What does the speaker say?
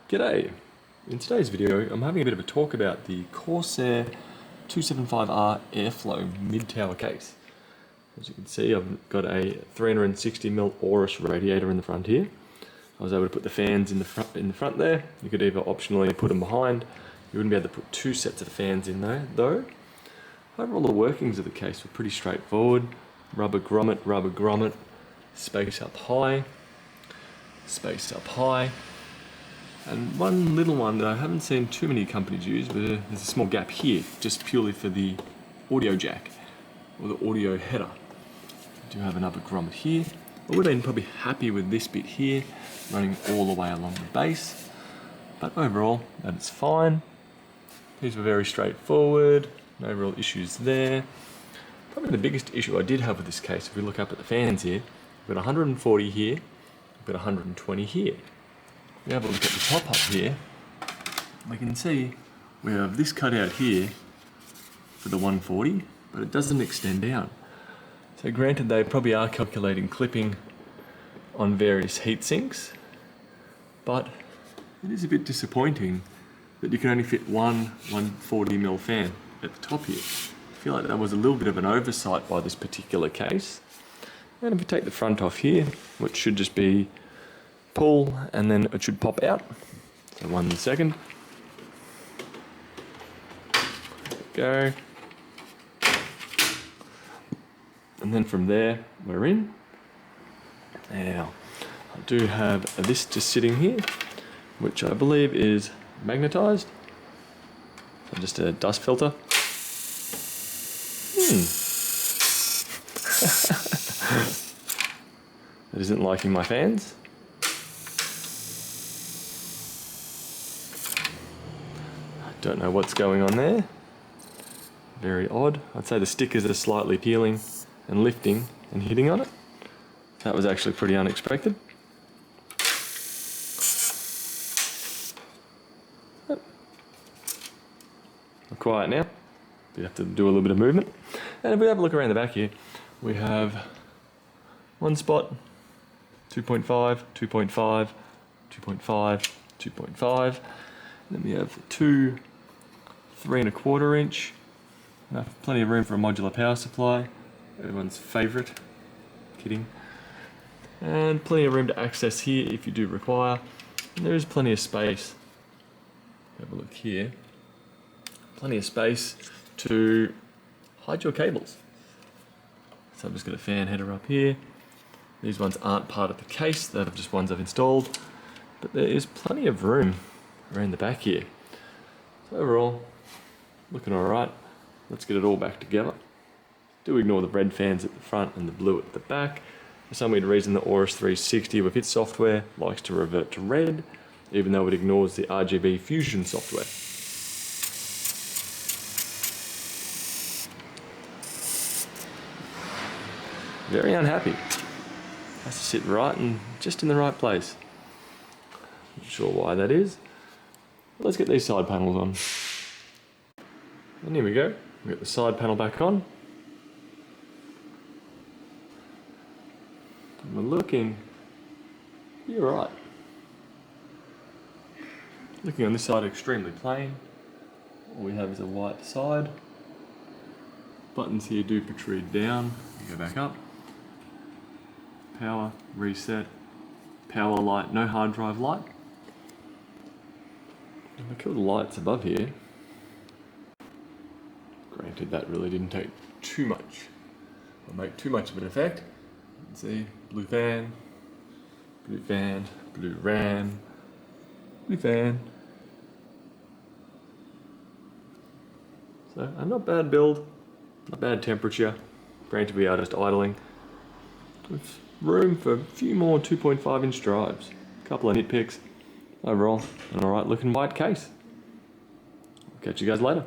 G'day! In today's video I'm having a bit of a talk about the Corsair 275R Airflow mid-tower case. As you can see, I've got a 360mm Aorus radiator in the front here. I was able to put the fans in the front there. You could either optionally put them behind. You wouldn't be able to put two sets of fans in there though. Overall, the workings of the case were pretty straightforward. Rubber grommet, space up high, and one little one that I haven't seen too many companies use, but there's a small gap here, just purely for the audio jack, or the audio header. I do have an upper grommet here. I would have been probably happy with this bit here, running all the way along the base, but overall, that's fine. These were very straightforward, no real issues there. Probably the biggest issue I did have with this case, if we look up at the fans here, we've got 140 here, we've got 120 here. We have a look at the top up here, we can see we have this cut out here for the 140, but it doesn't extend down. So granted, they probably are calculating clipping on various heat sinks, but it is a bit disappointing that you can only fit one 140mm fan at the top here. I feel like that was a little bit of an oversight by this particular case. And if we take the front off here, which should just be pull and then it should pop out. So 1 second. There we go. And then from there, we're in. Now, I do have this just sitting here, which I believe is magnetized. So just a dust filter. That isn't liking my fans. Don't know what's going on there. Very odd. I'd say the stickers are slightly peeling and lifting and hitting on it. That was actually pretty unexpected. We're quiet now. We have to do a little bit of movement. And if we have a look around the back here, we have one spot, 2.5, 2.5, 2.5, 2.5. Then we have two 3¼ inch. Plenty of room for a modular power supply. Everyone's favourite. Kidding. And plenty of room to access here if you do require. And there is plenty of space. Have a look here. Plenty of space to hide your cables. So I've just got a fan header up here. These ones aren't part of the case, they're just ones I've installed. But there is plenty of room around the back here. So overall, looking alright. Let's get it all back together. Do ignore the red fans at the front and the blue at the back. For some weird reason, the Aorus 360 with its software likes to revert to red, even though it ignores the RGB Fusion software. Very unhappy. Has to sit right and just in the right place. Not sure why that is. Let's get these side panels on. And here we go. We've got the side panel back on. And we're looking, you're right. Looking on this side, extremely plain. All we have is a white side. Buttons here do protrude down. You go back up. Power, reset, power light, no hard drive light. And look at the lights above here. Granted, that really didn't take too much, or make too much of an effect. You can see blue fan, blue fan, blue RAM, blue fan. So a not bad build, not bad temperature. Granted, we are just idling. With room for a few more 2.5 inch drives. A couple of nitpicks. Overall, an alright looking white case. Catch you guys later.